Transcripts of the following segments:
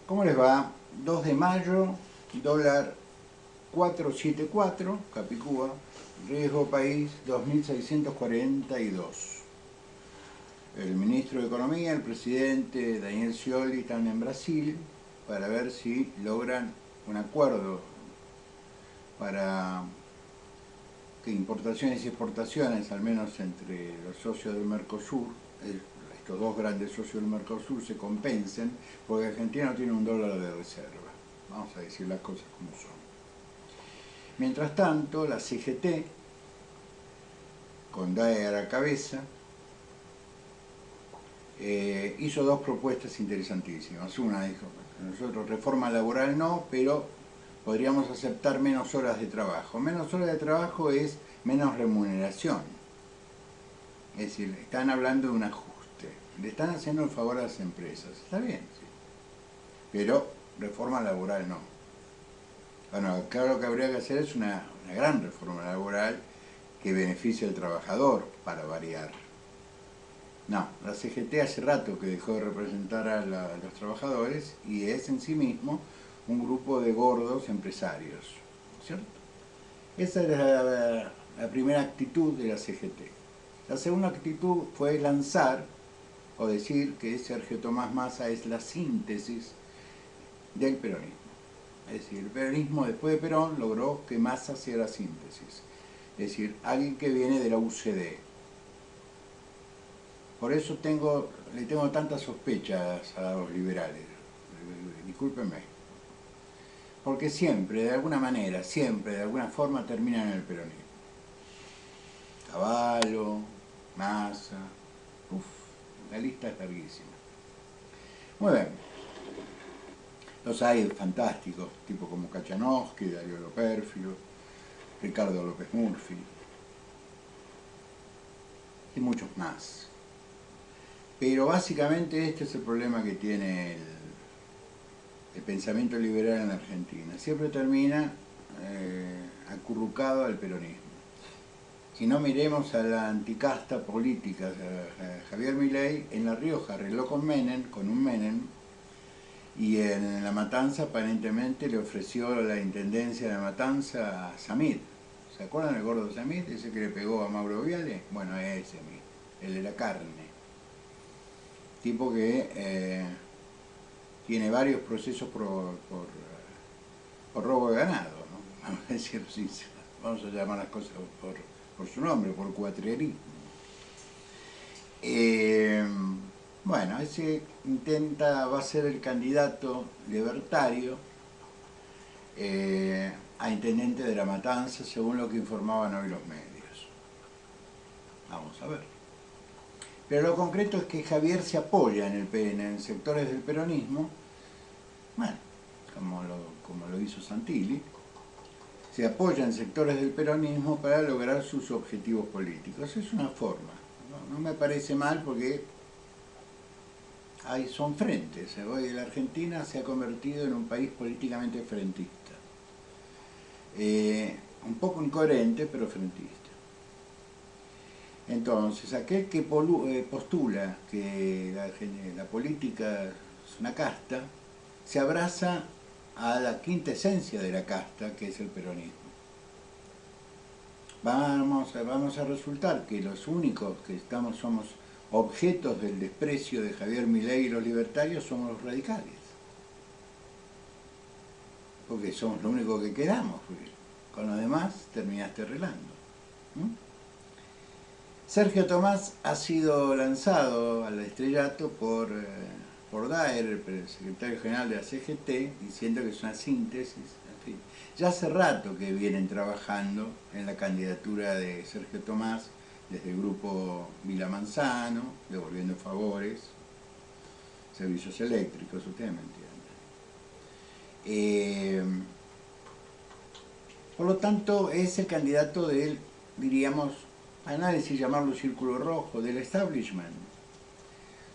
¿Cómo les va? 2 de mayo, dólar 474, Capicúa, riesgo país 2642. El ministro de Economía, el presidente Daniel Scioli están en Brasil para ver si logran un acuerdo para que importaciones y exportaciones, al menos entre los socios del Mercosur, estos dos grandes socios del Mercosur, se compensen, porque Argentina no tiene un dólar de reserva. Vamos a decir las cosas como son. Mientras tanto, la CGT, con DAE a la cabeza, hizo dos propuestas interesantísimas. Una dijo, nosotros reforma laboral no, pero podríamos aceptar menos horas de trabajo. Menos horas de trabajo es menos remuneración. Es decir, están hablando de un ajuste. Le están haciendo el favor a las empresas. Está bien, sí. Pero reforma laboral no. Bueno, claro, lo que habría que hacer es una gran reforma laboral que beneficie al trabajador, para variar. No, la CGT hace rato que dejó de representar a los trabajadores y es en sí mismo un grupo de gordos empresarios, ¿cierto? Esa era la primera actitud de la CGT. La segunda actitud fue lanzar o decir que Sergio Tomás Massa es la síntesis del peronismo. Es decir, el peronismo después de Perón logró que Massa sea la síntesis. Es decir, alguien que viene de la UCD. Por eso le tengo tantas sospechas a los liberales. Discúlpenme. Porque siempre, de alguna manera, siempre, de alguna forma, terminan en el peronismo. Cavallo, Massa, la lista es larguísima. Muy bien. Los hay fantásticos, tipo como Kachanowski, Darío Lopérfilo, Ricardo López Murphy y muchos más. Pero básicamente este es el problema que tiene el pensamiento liberal en Argentina. Siempre termina acurrucado al peronismo. Si no, miremos a la anticasta política, a Javier Milei en La Rioja arregló con un Menem, y en La Matanza aparentemente le ofreció la intendencia de La Matanza a Samid. ¿Se acuerdan del gordo Samid? Ese que le pegó a Mauro Viale. Bueno, ese mismo, el de la carne. Tipo que tiene varios procesos por robo de ganado, ¿no? Vamos a decirlo así, vamos a llamar las cosas por su nombre, por cuatrierismo. Bueno, ese va a ser el candidato libertario a intendente de La Matanza, según lo que informaban hoy los medios. Vamos a ver. Pero lo concreto es que Javier se apoya en sectores del peronismo, bueno, como lo hizo Santilli, se apoya en sectores del peronismo para lograr sus objetivos políticos. Es una forma. No me parece mal porque son frentes. Hoy la Argentina se ha convertido en un país políticamente frentista. Un poco incoherente, pero frentista. Entonces, aquel que postula que la política es una casta, se abraza a la quinta esencia de la casta, que es el peronismo. Vamos a resultar que los únicos que somos objetos del desprecio de Javier Milei y los libertarios somos los radicales. Porque somos lo único que quedamos, porque con lo demás terminaste arreglando. Sergio Tomás ha sido lanzado al estrellato por Daer, el secretario general de la CGT, diciendo que es una síntesis. En fin, ya hace rato que vienen trabajando en la candidatura de Sergio Tomás, desde el grupo Vila Manzano, devolviendo favores, servicios eléctricos, ustedes me entienden. Por lo tanto, es el candidato del, diríamos, análisis, llamarlo círculo rojo, del establishment,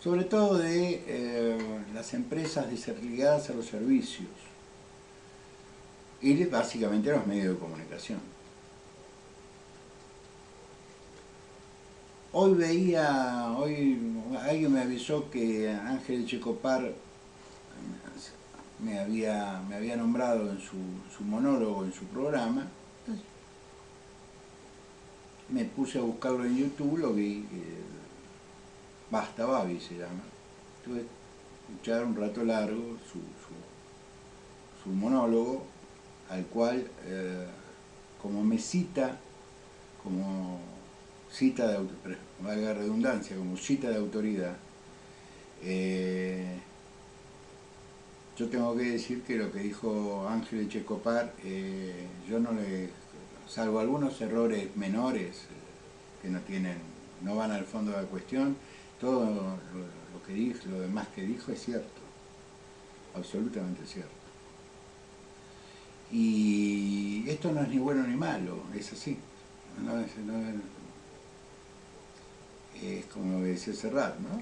sobre todo de las empresas ligadas a los servicios y básicamente a los medios de comunicación. Hoy alguien me avisó que Ángel Checopar me había nombrado en su monólogo, en su programa. Entonces, me puse a buscarlo en YouTube, lo vi, Basta Babi se llama. Tuve que escuchar un rato largo su monólogo, al cual, como me cita, como cita de autoridad, valga la redundancia, como cita de autoridad, yo tengo que decir que lo que dijo Ángel Echecopar, yo no le, salvo algunos errores menores que no van al fondo de la cuestión, todo lo que dijo, lo demás que dijo es cierto, absolutamente cierto. Y esto no es ni bueno ni malo, es así. Es como lo que decía Serrat, ¿no?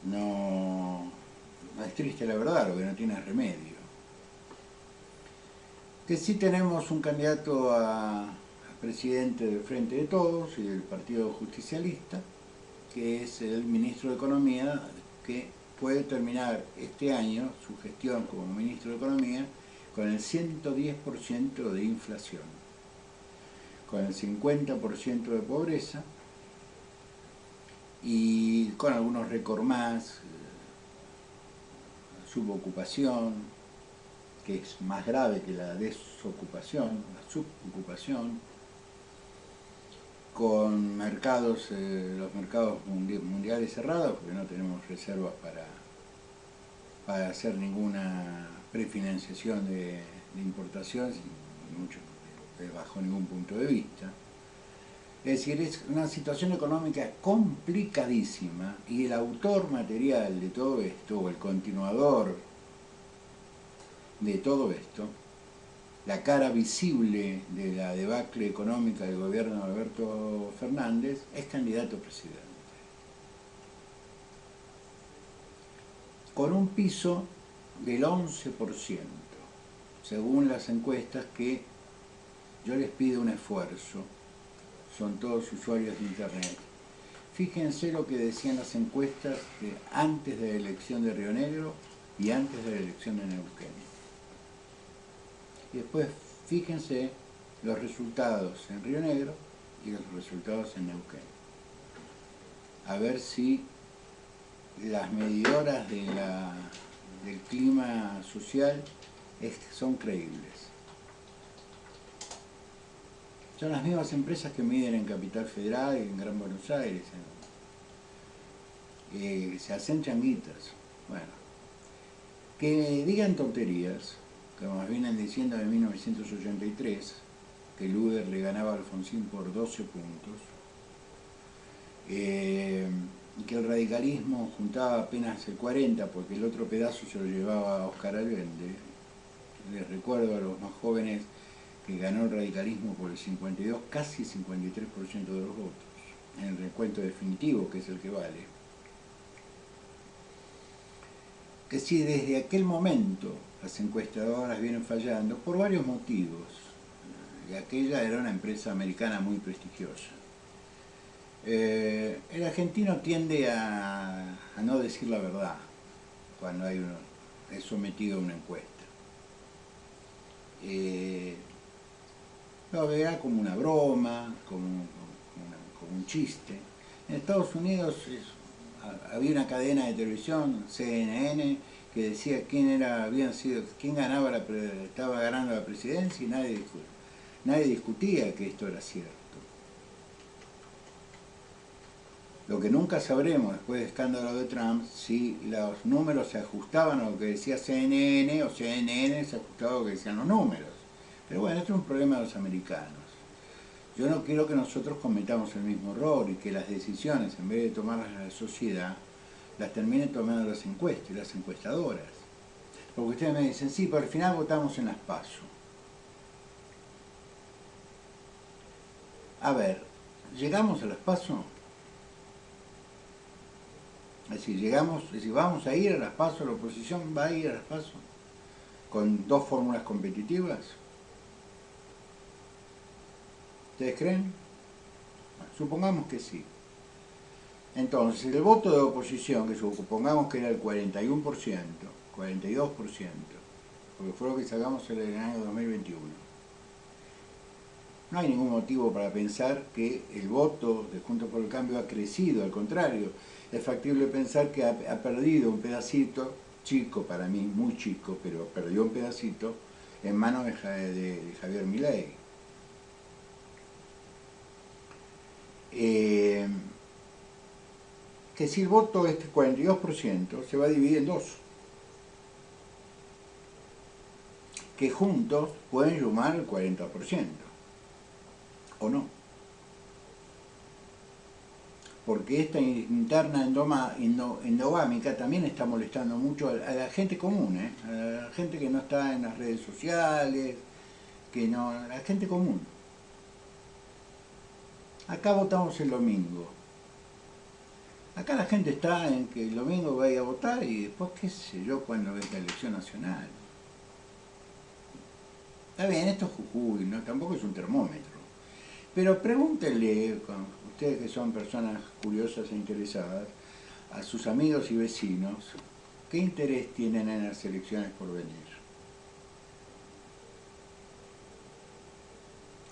No es triste la verdad, lo que no tiene remedio. Que sí tenemos un candidato a presidente del Frente de Todos y del Partido Justicialista, que es el ministro de Economía, que puede terminar este año su gestión como ministro de Economía con el 110% de inflación, con el 50% de pobreza y con algunos récords más, subocupación, que es más grave que la desocupación, la subocupación, con mercados, los mercados mundiales cerrados, porque no tenemos reservas para hacer ninguna prefinanciación de importación, mucho, bajo ningún punto de vista. Es decir, es una situación económica complicadísima y el autor material de todo esto, o el continuador de todo esto, la cara visible de la debacle económica del gobierno de Alberto Fernández, es candidato a presidente. Con un piso del 11%, según las encuestas que yo les pido un esfuerzo, son todos usuarios de internet. Fíjense lo que decían las encuestas antes de la elección de Río Negro y antes de la elección de Neuquén. Y después fíjense los resultados en Río Negro y los resultados en Neuquén. A ver si las medidoras del clima social son creíbles. Son las mismas empresas que miden en Capital Federal y en Gran Buenos Aires. Se hacen changuitas. Bueno, que digan tonterías, como nos vienen diciendo de 1983, que Luder le ganaba a Alfonsín por 12 puntos, y que el radicalismo juntaba apenas el 40 porque el otro pedazo se lo llevaba Oscar Allende. Les recuerdo a los más jóvenes que ganó el radicalismo por el 52, casi 53% de los votos, en el recuento definitivo, que es el que vale. Que si desde aquel momento las encuestadoras vienen fallando por varios motivos, y aquella era una empresa americana muy prestigiosa. El argentino tiende a no decir la verdad cuando es sometido a una encuesta. Lo verá como una broma, como un chiste. En Estados Unidos había una cadena de televisión, CNN, que decía quién estaba ganando la presidencia y nadie discutía que esto era cierto. Lo que nunca sabremos después del escándalo de Trump, si los números se ajustaban a lo que decía CNN o CNN se ajustaba a lo que decían los números. Pero bueno, esto es un problema de los americanos. Yo no quiero que nosotros cometamos el mismo error y que las decisiones, en vez de tomarlas la sociedad, las terminen tomando las encuestas y las encuestadoras. Porque ustedes me dicen, sí, pero al final votamos en las PASO. A ver, ¿llegamos a las PASO? Es decir, vamos a ir a las PASO, la oposición va a ir a las PASO, con dos fórmulas competitivas. ¿Ustedes creen? Bueno, supongamos que sí. Entonces, el voto de oposición, que supongamos que era el 41%, 42%, porque fue lo que sacamos en el año 2021, no hay ningún motivo para pensar que el voto de Juntos por el Cambio ha crecido, al contrario, es factible pensar que ha perdido un pedacito, chico para mí, muy chico, pero perdió un pedacito en manos de Javier Milei. Que si el voto es 42%, se va a dividir en dos, que juntos pueden sumar el 40%, o no. Porque esta interna endogámica también está molestando mucho a la gente común, a la gente que no está en las redes sociales, que no, a la gente común. Acá votamos el domingo. Acá la gente está en que el domingo vaya a votar y después qué sé yo cuando es la elección nacional. Está bien, esto es Jujuy, ¿no? Tampoco es un termómetro. Pero pregúntenle, ustedes que son personas curiosas e interesadas, a sus amigos y vecinos, ¿qué interés tienen en las elecciones por venir?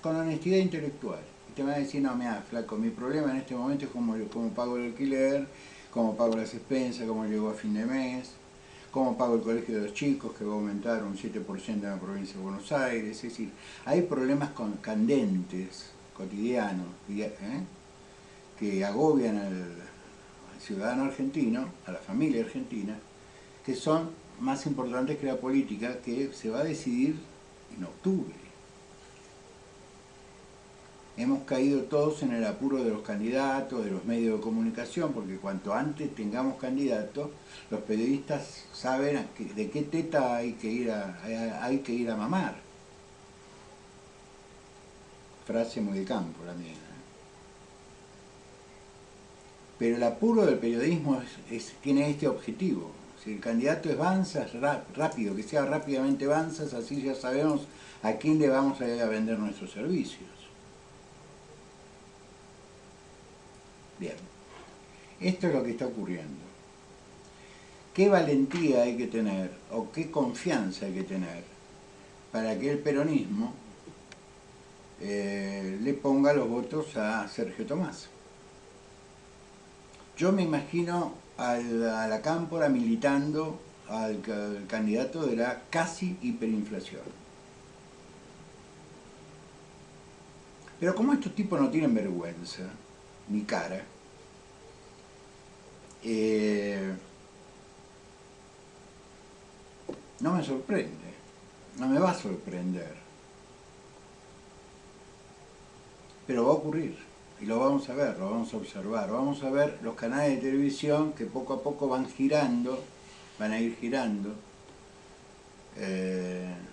Con honestidad intelectual. Y te van a decir, no, mira, flaco, mi problema en este momento es cómo pago el alquiler, cómo pago las expensas, cómo llego a fin de mes, cómo pago el colegio de los chicos, que va a aumentar un 7% en la provincia de Buenos Aires. Es decir, hay problemas candentes, cotidianos, que agobian al ciudadano argentino, a la familia argentina, que son más importantes que la política, que se va a decidir en octubre. Hemos caído todos en el apuro de los candidatos, de los medios de comunicación, porque cuanto antes tengamos candidatos, los periodistas saben de qué teta hay que ir a mamar. Frase muy de campo la mía. Pero el apuro del periodismo tiene este objetivo. Si el candidato es Banzas, rápido, que sea rápidamente Banzas, así ya sabemos a quién le vamos a ir a vender nuestros servicios. Bien, esto es lo que está ocurriendo. ¿Qué valentía hay que tener o qué confianza hay que tener para que el peronismo le ponga los votos a Sergio Tomás? Yo me imagino a la Cámpora militando al candidato de la casi hiperinflación. Pero como estos tipos no tienen vergüenza, ni cara, no me sorprende, no me va a sorprender. Pero va a ocurrir, y lo vamos a ver, lo vamos a observar. Vamos a ver los canales de televisión que poco a poco van girando, van a ir girando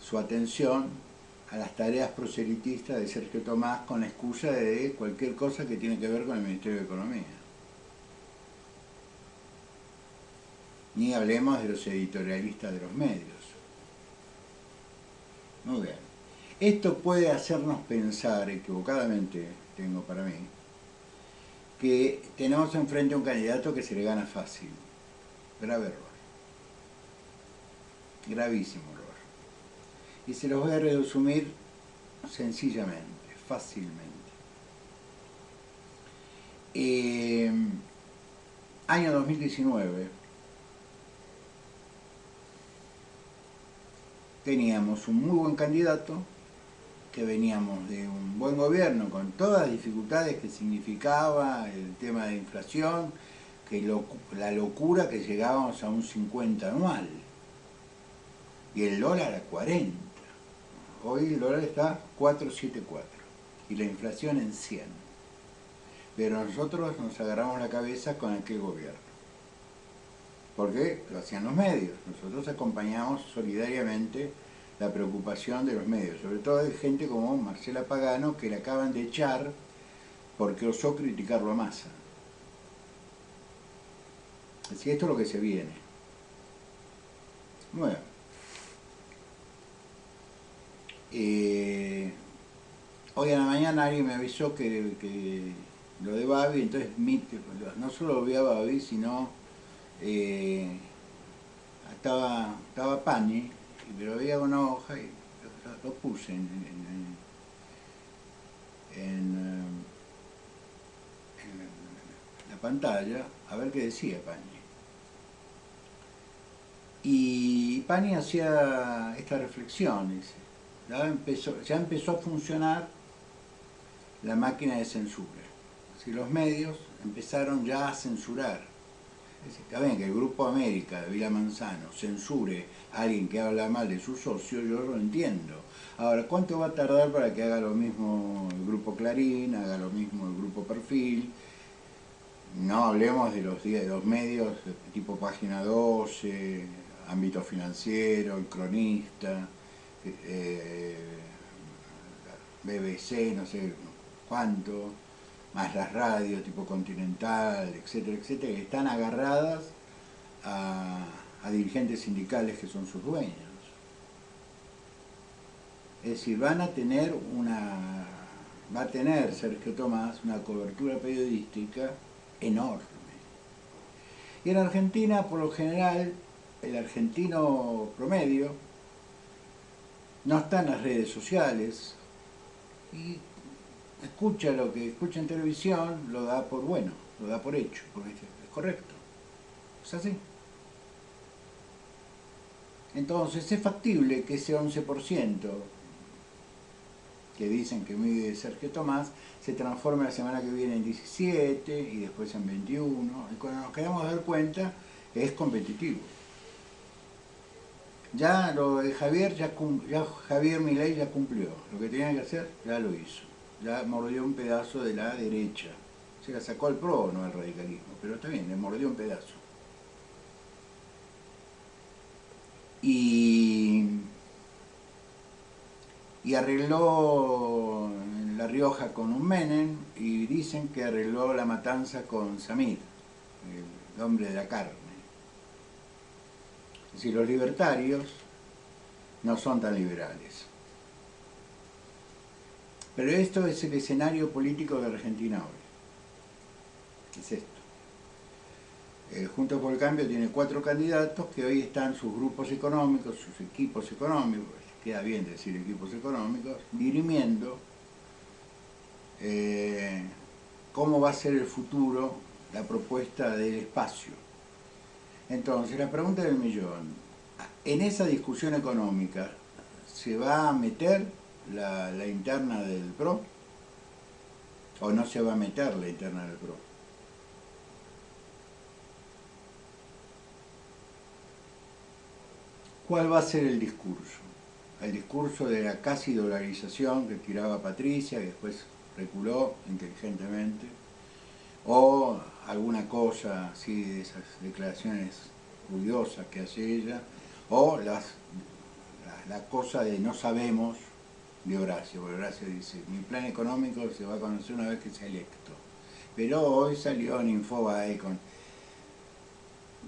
su atención a las tareas proselitistas de Sergio Tomás con la excusa de cualquier cosa que tiene que ver con el Ministerio de Economía. Ni hablemos de los editorialistas de los medios. Muy bien. Esto puede hacernos pensar, equivocadamente tengo para mí, que tenemos enfrente a un candidato que se le gana fácil. Grave error. Gravísimo error. Y se los voy a resumir sencillamente, fácilmente. Año 2019, teníamos un muy buen candidato, que veníamos de un buen gobierno con todas las dificultades que significaba el tema de inflación, que la locura que llegábamos a un 50 anual y el dólar a 40. Hoy el dólar está 4,74 y la inflación en 100. Pero nosotros nos agarramos la cabeza con aquel gobierno, porque lo hacían los medios. Nosotros acompañamos solidariamente la preocupación de los medios, sobre todo de gente como Marcela Pagano, que le acaban de echar porque osó criticarlo a Massa. Así esto es lo que se viene. Bueno, hoy en la mañana alguien me avisó que lo de Babi, entonces no solo vi a Babi, sino estaba Pani, pero había una hoja y lo puse en la pantalla a ver qué decía Pani. Y Pani hacía esta reflexión, dice, ya empezó a funcionar la máquina de censura. Si los medios empezaron ya a censurar. Está bien que el Grupo América de Vila Manzano censure a alguien que habla mal de su socio, yo lo entiendo. Ahora, ¿cuánto va a tardar para que haga lo mismo el Grupo Clarín, haga lo mismo el Grupo Perfil? No hablemos de los medios tipo Página 12, Ámbito Financiero, El Cronista, BBC, no sé cuánto, más las radios tipo Continental, etcétera, etcétera, que están agarradas a dirigentes sindicales que son sus dueños. Es decir, va a tener Sergio Tomás una cobertura periodística enorme. Y en Argentina, por lo general, el argentino promedio no está en las redes sociales y escucha lo que escucha en televisión, lo da por bueno, lo da por hecho, porque es correcto. Es así. Entonces es factible que ese 11% que dicen que mide Sergio Tomás se transforme la semana que viene en 17 y después en 21. Y cuando nos queremos dar cuenta, es competitivo. Ya lo de Javier, Javier Milei ya cumplió. Lo que tenía que hacer, ya lo hizo. Ya mordió un pedazo de la derecha. Se la sacó al PRO, no al radicalismo, pero está bien, le mordió un pedazo. Y arregló La Rioja con un Menem y dicen que arregló la matanza con Samir, el hombre de la carne. Es decir, los libertarios no son tan liberales. Pero esto es el escenario político de Argentina hoy. Es esto. Juntos por el Cambio tiene 4 candidatos que hoy están sus grupos económicos, sus equipos económicos, queda bien decir equipos económicos, dirimiendo cómo va a ser el futuro, la propuesta del espacio. Entonces, la pregunta del millón, en esa discusión económica, ¿se va a meter la interna del PRO? ¿O no se va a meter la interna del PRO? ¿Cuál va a ser el discurso? El discurso de la casi dolarización que tiraba Patricia, que después reculó inteligentemente, o alguna cosa así de esas declaraciones ruidosas que hace ella, o la cosa de no sabemos de Horacio, porque Horacio dice, mi plan económico se va a conocer una vez que sea electo. Pero hoy salió en Infobae con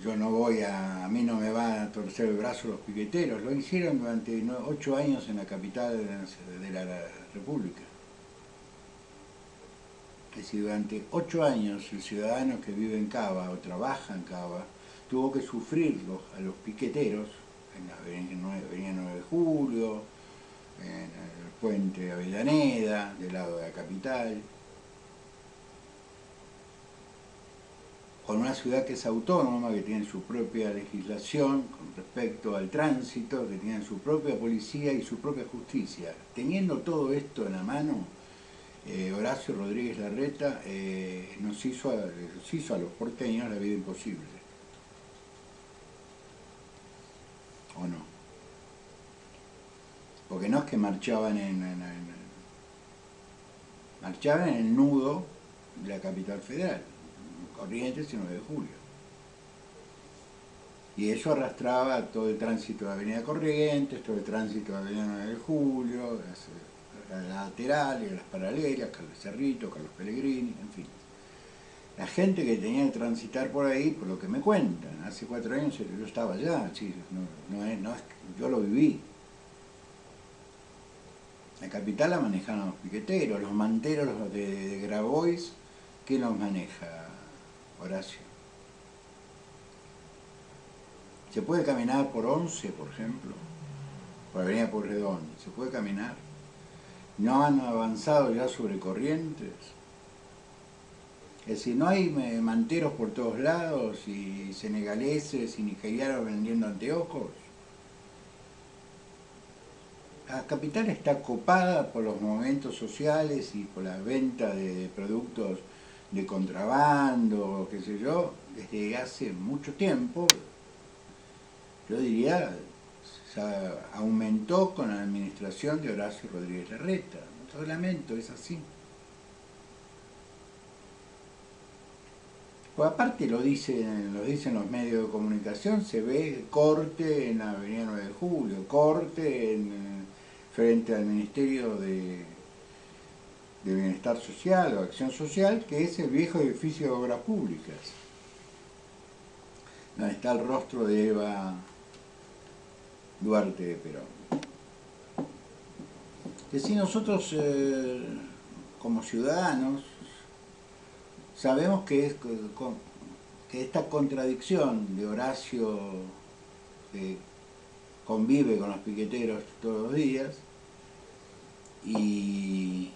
a mí no me van a torcer el brazo los piqueteros. Lo hicieron durante 8 años en la capital de la República. Es decir, durante 8 años el ciudadano que vive en Cava o trabaja en Cava tuvo que sufrir a los piqueteros en la avenida 9 de Julio, en el puente Avellaneda, del lado de la capital. Con una ciudad que es autónoma, que tiene su propia legislación con respecto al tránsito, que tiene su propia policía y su propia justicia. Teniendo todo esto en la mano, Horacio Rodríguez Larreta nos hizo a los porteños la vida imposible. ¿O no? Porque no es que marchaban marchaban en el nudo de la capital federal, Corrientes y 9 de Julio. Y eso arrastraba todo el tránsito de Avenida Corrientes, todo el tránsito de Avenida 9 de Julio, las laterales, las paralelas, Carlos Cerrito, Carlos Pellegrini, en fin. La gente que tenía que transitar por ahí, por lo que me cuentan, hace 4 años yo estaba allá, chicos, yo lo viví. La capital la manejaban los piqueteros, los manteros de Grabois, ¿quién los maneja, Horacio? ¿Se puede caminar por 11, por ejemplo? Por Avenida Pueyrredón, ¿se puede caminar? ¿No han avanzado ya sobre Corrientes? Es decir, no hay manteros por todos lados y senegaleses y nigerianos vendiendo anteojos. La capital está copada por los movimientos sociales y por la venta de productos de contrabando, qué sé yo, desde hace mucho tiempo. Yo diría, se aumentó con la administración de Horacio Rodríguez Larreta. Lo lamento, es así. Pues aparte lo dicen los medios de comunicación, se ve corte en la Avenida 9 de Julio, corte frente al Ministerio de Bienestar Social o Acción Social, que es el viejo edificio de Obras Públicas, donde está el rostro de Eva Duarte de Perón. Que si nosotros como ciudadanos sabemos que esta contradicción de Horacio, que convive con los piqueteros todos los días y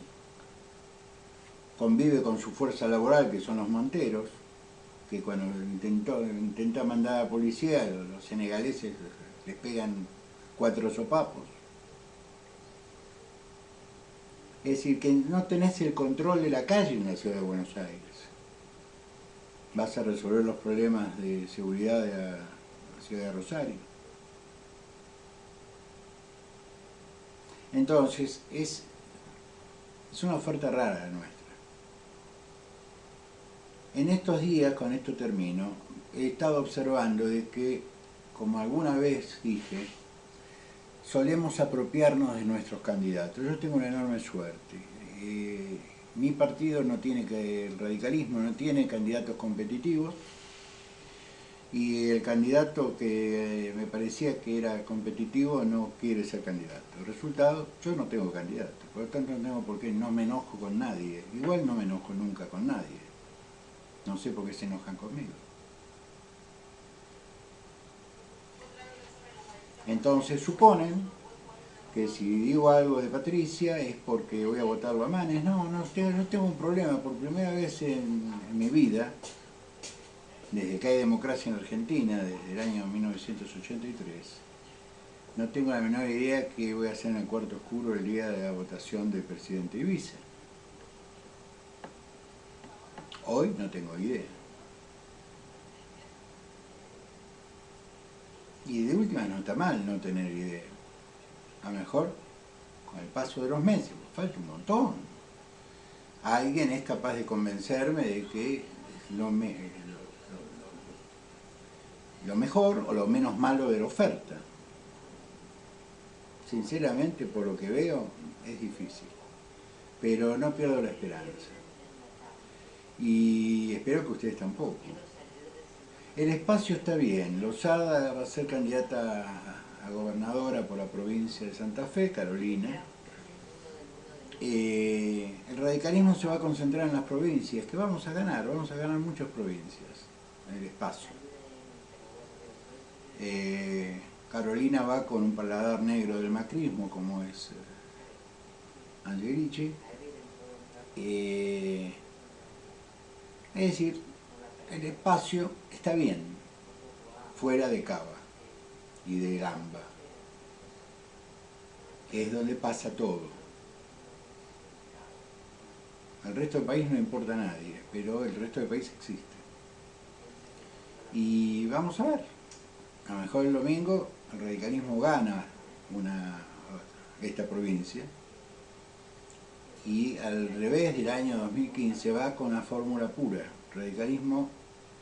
convive con su fuerza laboral, que son los monteros, que cuando intenta mandar a la policía, los senegaleses les pegan 4 sopapos. Es decir, que no tenés el control de la calle en la ciudad de Buenos Aires. Vas a resolver los problemas de seguridad de la ciudad de Rosario. Entonces, es una oferta rara la nuestra. En estos días, con esto termino, he estado observando de que, como alguna vez dije, solemos apropiarnos de nuestros candidatos. Yo tengo una enorme suerte. Mi partido no tiene el radicalismo no tiene candidatos competitivos, y el candidato que me parecía que era competitivo no quiere ser candidato. El resultado, yo no tengo candidato, por lo tanto no tengo por qué, no me enojo con nadie. Igual no me enojo nunca con nadie. No sé por qué se enojan conmigo. Entonces suponen que si digo algo de Patricia es porque voy a votarlo a Manes. No, yo tengo un problema. Por primera vez en mi vida, desde que hay democracia en Argentina, desde el año 1983, no tengo la menor idea qué voy a hacer en el cuarto oscuro el día de la votación del presidente y vice. Hoy no tengo idea. Y de última no está mal no tener idea. A lo mejor, con el paso de los meses, falta un montón, alguien es capaz de convencerme de que lo mejor o lo menos malo de la oferta. Sinceramente, por lo que veo, es difícil. Pero no pierdo la esperanza. Y espero que ustedes tampoco. El espacio está bien. Lozada va a ser candidata a gobernadora por la provincia de Santa Fe, Carolina. El radicalismo se va a concentrar en las provincias, que vamos a ganar muchas provincias en el espacio. Carolina va con un paladar negro del macrismo, como es Angelici. Es decir, el espacio está bien, fuera de Cava y de Gamba, que es donde pasa todo. Al resto del país no importa a nadie, pero el resto del país existe. Y vamos a ver, a lo mejor el domingo el radicalismo gana esta provincia, y al revés del año 2015 va con la fórmula pura. El radicalismo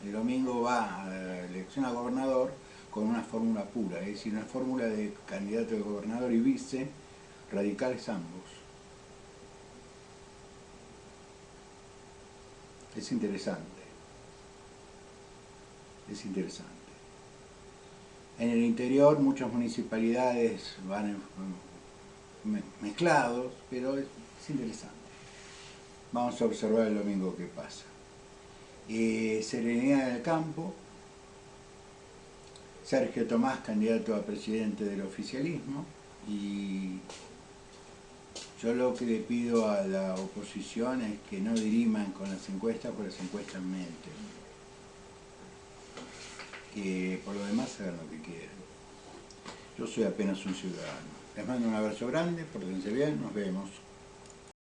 el domingo va a la elección a gobernador con una fórmula pura, es decir, una fórmula de candidato de gobernador y vice, radicales ambos. Es interesante. Es interesante. En el interior muchas municipalidades van mezclados, pero es interesante. Vamos a observar el domingo qué pasa. Serenidad del Campo, Sergio Tomás, candidato a presidente del oficialismo, y yo lo que le pido a la oposición es que no diriman con las encuestas, porque las encuestas mienten. Que por lo demás hagan lo que quieran. Yo soy apenas un ciudadano. Les mando un abrazo grande, pórtense bien, nos vemos.